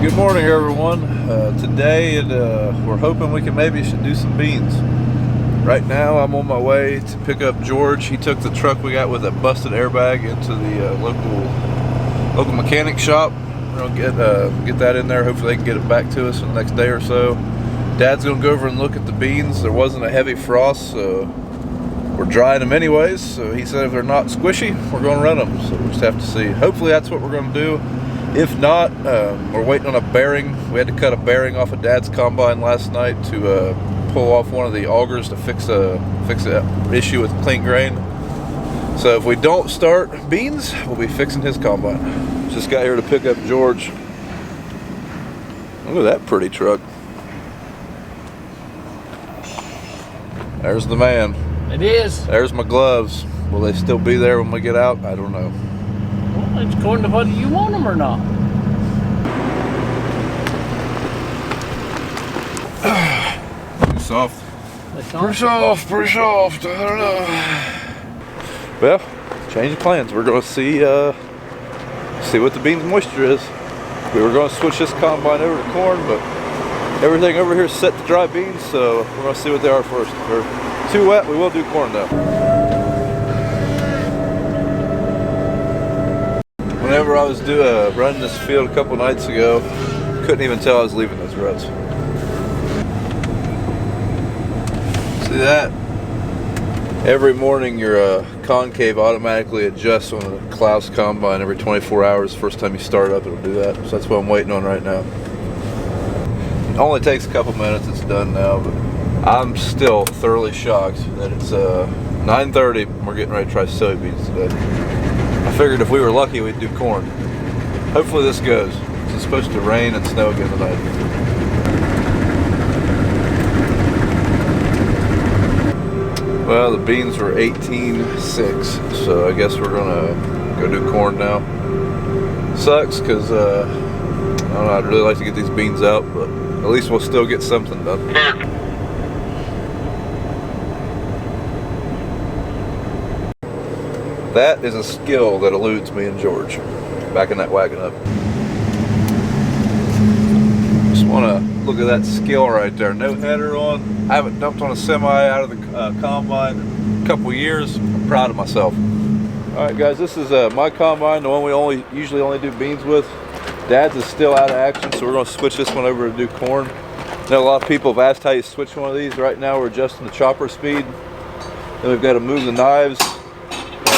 Good morning, everyone. Today we're hoping we can maybe do some beans. Right now I'm on my way to pick up George. He took the truck we got with a busted airbag into the local mechanic shop. We're gonna get that in there. Hopefully they can get it back to us in the next day or so. Dad's gonna go over and look at the beans. There wasn't a heavy frost, so we're drying them anyways. So he said if they're not squishy, we're gonna run them. So we'll just have to see. Hopefully that's what we're gonna do. If not, we're waiting on a bearing. We had to cut a bearing off of Dad's combine last night to pull off one of the augers to fix an issue with clean grain. So if we don't start beans, we'll be fixing his combine. Just got here to pick up George. Look at that pretty truck. There's the man. It is. There's my gloves. Will they still be there when we get out? I don't know. Well, it's according to whether you want them or not. Too soft. Pretty soft. I don't know. Well, change of plans. We're going to see what the beans moisture is. We were going to switch this combine over to corn, but everything over here is set to dry beans, so we're going to see what they are first. If they're too wet, we will do corn though. Whenever I was running this field a couple nights ago, couldn't even tell I was leaving those ruts. See that? Every morning your concave automatically adjusts on the Klaus combine every 24 hours. First time you start up, it'll do that. So that's what I'm waiting on right now. It only takes a couple minutes, it's done now, but I'm still thoroughly shocked that it's 9:30 and we're getting ready to try soybeans today. I figured if we were lucky, we'd do corn. Hopefully this goes. It's supposed to rain and snow again tonight. Well, the beans were 18.6, so I guess we're gonna go do corn now. Sucks, because I don't know, I'd really like to get these beans out, but at least we'll still get something done. That is a skill that eludes me and George. Backing that wagon up. Just want to look at that skill right there. No header on. I haven't dumped on a semi out of the combine in a couple years. I'm proud of myself. Alright guys, this is my combine, the one we usually only do beans with. Dad's is still out of action, so we're going to switch this one over to do corn. I know a lot of people have asked how you switch one of these. Right now we're adjusting the chopper speed. Then we've got to move the knives.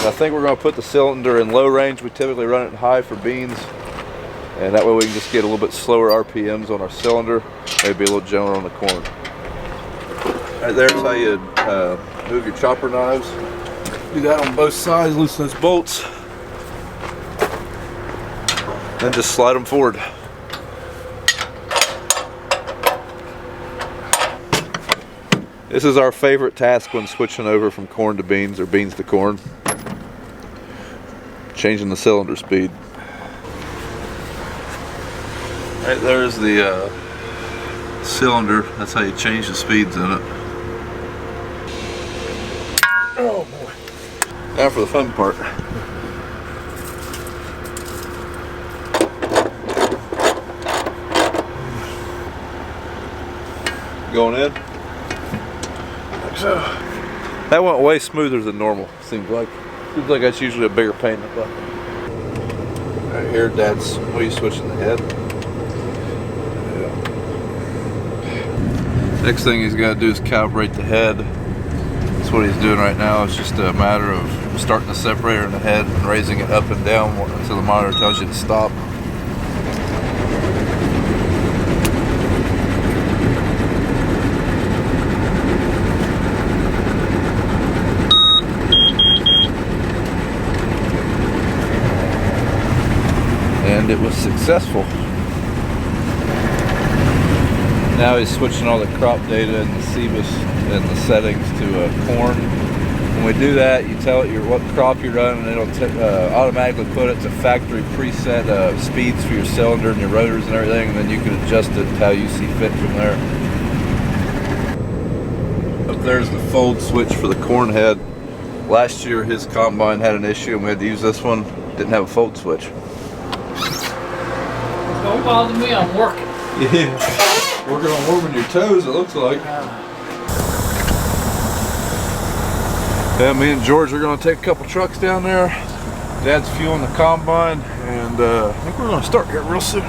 I think we're going to put the cylinder in low range. We typically run it in high for beans, and that way we can just get a little bit slower RPMs on our cylinder, maybe a little gentler on the corn. Right there's how you move your chopper knives. Do that on both sides, loosen those bolts, then just slide them forward. This is our favorite task when switching over from corn to beans or beans to corn. Changing the cylinder speed. Right there's the cylinder. That's how you change the speeds in it. Oh boy. Now for the fun part. Going in. Like so. That went way smoother than normal, seems like. Seems like that's usually a bigger pain in the butt. Right here, Dad's switching the head. Yeah. Next thing he's got to do is calibrate the head. That's what he's doing right now. It's just a matter of starting the separator in the head and raising it up and down until the monitor tells you to stop. And it was successful. Now he's switching all the crop data and the CBUS and the settings to corn. When we do that, you tell it what crop you're running, and it'll automatically put it to factory preset speeds for your cylinder and your rotors and everything, and then you can adjust it how you see fit from there. Up there's the fold switch for the corn head. Last year his combine had an issue and we had to use this one. Didn't have a fold switch. bother me. I'm working. Yeah. Working on warming your toes, it looks like. Yeah, me and George are going to take a couple trucks down there. Dad's fueling the combine, and I think we're going to start here real soon.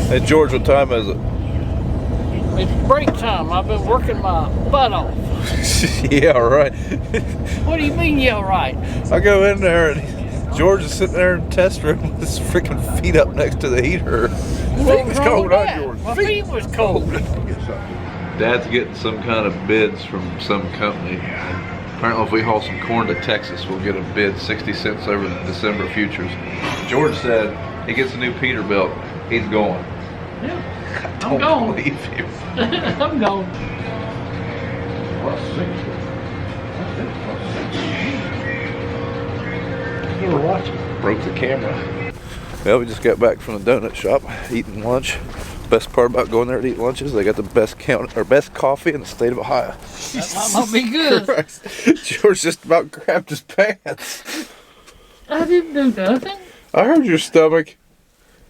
Hey, George, what time is it? It's break time. I've been working my butt off. Yeah, right. What do you mean, yeah, right? I go in there, and George is sitting there in the test room with his freaking feet up next to the heater. What was cold, wrong with huh, that? George? My feet was cold. Dad's getting some kind of bids from some company. Apparently if we haul some corn to Texas, we'll get a bid 60 cents over the December futures. George said he gets a new Peterbilt, he's going. Yeah, I don't believe you. I'm going. You were watching. Broke the camera. Well, we just got back from the donut shop, eating lunch. Best part about going there to eat lunch is they got the best coffee in the state of Ohio. That might not be good. Christ. George just about grabbed his pants. I didn't do nothing. I heard your stomach.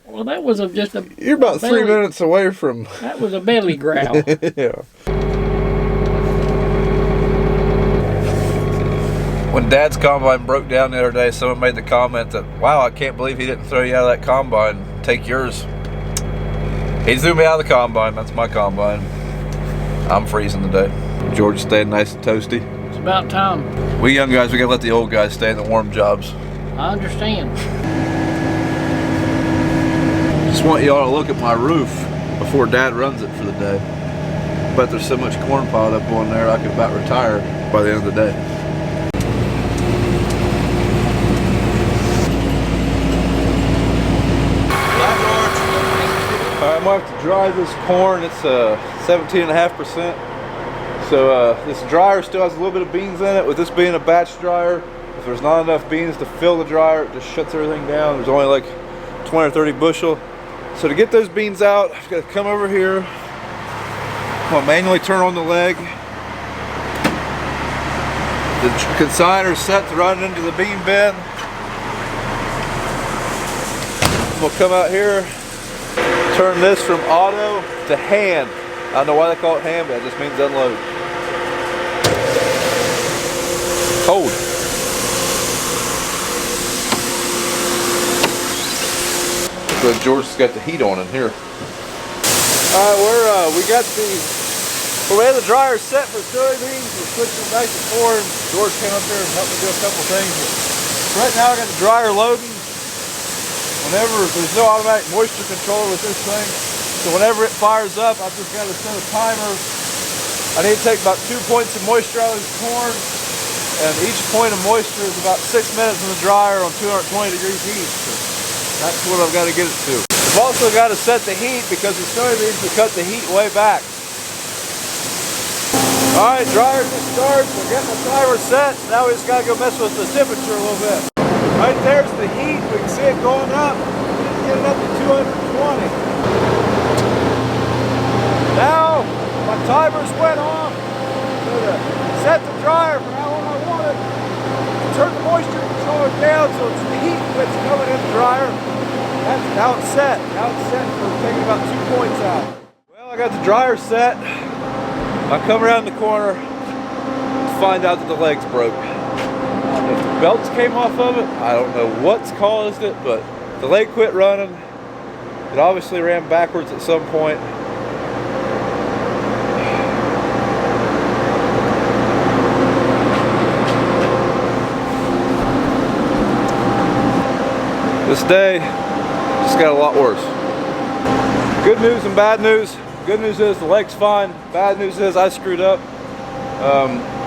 Well, that was just a. You're about 3 minutes away from. That was a belly growl. Yeah. When Dad's combine broke down the other day, someone made the comment that, wow, I can't believe he didn't throw you out of that combine. Take yours. He threw me out of the combine. That's my combine. I'm freezing today. George staying nice and toasty. It's about time. We young guys, we gotta let the old guys stay in the warm jobs. I understand. Just want y'all to look at my roof before Dad runs it for the day. But there's so much corn piled up on there, I could about retire by the end of the day. I'm gonna have to dry this corn. It's 17.5%. So this dryer still has a little bit of beans in it. With this being a batch dryer, if there's not enough beans to fill the dryer, it just shuts everything down. There's only like 20 or 30 bushel. So to get those beans out, I've got to come over here. I'm gonna manually turn on the leg. The consigner's set to run into the bean bin. I'm gonna come out here, turn this from auto to hand. I don't know why they call it hand, but it just means unload. Cold. So George's got the heat on in here. Alright, we had the dryer set for soybeans. We're switching back to corn. George came up here and helped me do a couple things. But right now I got the dryer loading. There's no automatic moisture controller with this thing, so whenever it fires up, I've just got to set a timer. I need to take about 2 points of moisture out of this corn, and each point of moisture is about 6 minutes in the dryer on 220 degrees heat. So that's what I've got to get it to. I've also got to set the heat because the soybeans will cut the heat way back. Alright, dryer just starts. We're getting the timer set. Now we just got to go mess with the temperature a little bit. Right there's the heat. We can see it going up. Get it up to 220. Now, my timers went off. So to set the dryer for how long I want it, turn the moisture controller down so it's the heat that's coming in the dryer. That's now it's set. Now it's set for taking about 2 points out. Well, I got the dryer set. I come around the corner to find out that the leg's broke. If the belts came off of it, I don't know what's caused it, but the leg quit running. It obviously ran backwards at some point. This day just got a lot worse. Good news and bad news. Good news is the leg's fine. Bad news is I screwed up.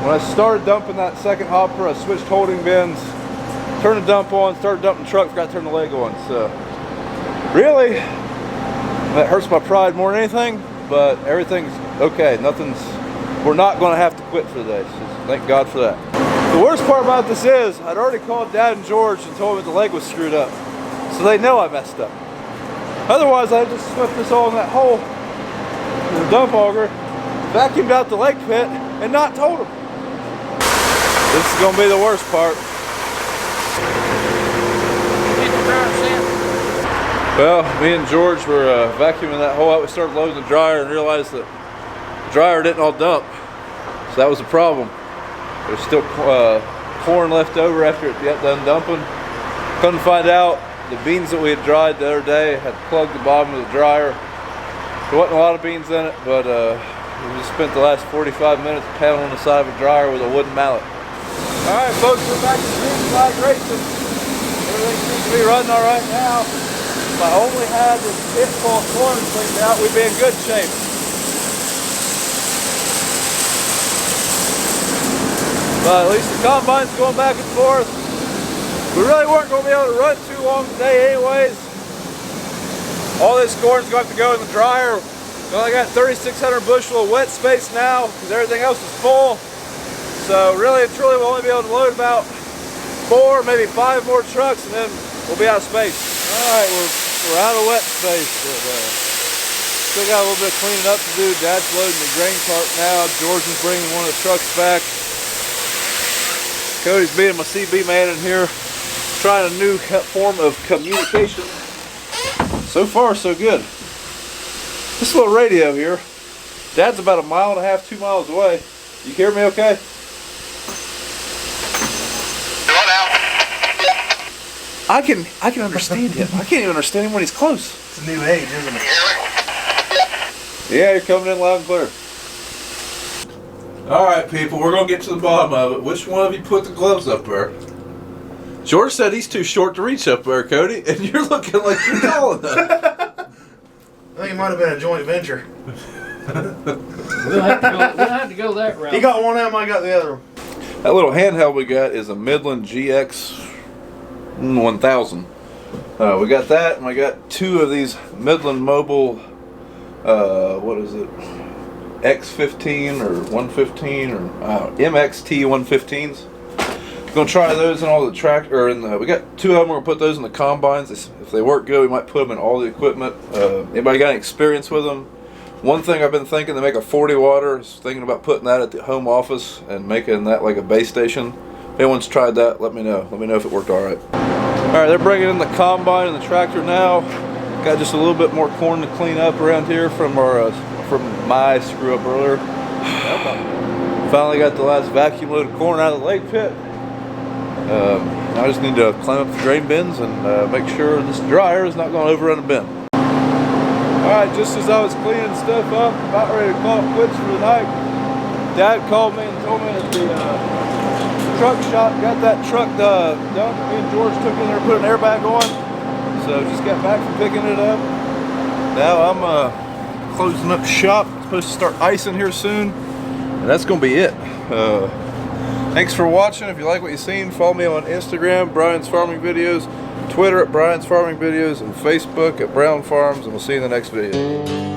When I started dumping that second hopper, I switched holding bins, turned the dump on, started dumping the truck, forgot to turn the leg on. So really, that hurts my pride more than anything, but everything's okay. We're not going to have to quit for the day, so thank God for that. The worst part about this is, I'd already called Dad and George and told them the leg was screwed up. So they know I messed up. Otherwise, I'd just swept this all in that hole in the dump auger, vacuumed out the leg pit, and not told them. This is going to be the worst part. Well, me and George were vacuuming that hole out. We started loading the dryer and realized that the dryer didn't all dump. So that was a problem. There's still corn left over after it got done dumping. Couldn't find out the beans that we had dried the other day had plugged the bottom of the dryer. There wasn't a lot of beans in it, but we just spent the last 45 minutes pounding the side of a dryer with a wooden mallet. All right, folks, we're back to bean migration. Everything seems to be running all right now. If I only had this pit full of corn cleaned out, we'd be in good shape. But at least the combine's going back and forth. We really weren't going to be able to run too long today anyways. All this corn's going to have to go in the dryer. We only got 3,600 bushel of wet space now because everything else is full. So really and truly we'll only be able to load about 4, maybe 5 more trucks and then we'll be out of space. Alright, we're out of wet space, but still got a little bit of cleaning up to do. Dad's loading the grain cart now. George is bringing one of the trucks back. Cody's being my CB man in here, trying a new form of communication. So far, so good. This little radio here, Dad's about 1.5 miles, 2 miles away. You hear me okay? I can understand him. I can't even understand him when he's close. It's a new age, isn't it? Yeah, you're coming in loud and clear. Alright people, we're going to get to the bottom of it. Which one of you put the gloves up there? George said he's too short to reach up there, Cody, and you're looking like you're tall enough. I think it might have been a joint venture. We'll have to go that route. He got one of them, I got the other one. That little handheld we got is a Midland GX 1000. We got that, and I got 2 of these Midland Mobile, what is it? X15 or 115 or MXT 115s. Gonna try those in all the tractor. We got 2 of them. We're gonna put those in the combines. If they work good, we might put them in all the equipment. Anybody got any experience with them? One thing I've been thinking, they make a 40 water. I was thinking about putting that at the home office and making that like a base station. If anyone's tried that, let me know. Let me know if it worked all right. All right, they're bringing in the combine and the tractor now. Got just a little bit more corn to clean up around here from our my screw up earlier. Finally got the last vacuum load of corn out of the lake pit. I just need to climb up the grain bins and make sure this dryer is not going to overrun a bin. Alright, just as I was cleaning stuff up, about ready to call it quits for the night, Dad called me and told me that the truck shop got that truck done. Me and George took in there and put an airbag on. So just got back from picking it up. Now I'm closing up shop. It's supposed to start icing here soon. And that's going to be it. Thanks for watching. If you like what you've seen, follow me on Instagram, Brian's Farming Videos, Twitter at Brian's Farming Videos, and Facebook at Brown Farms, and we'll see you in the next video.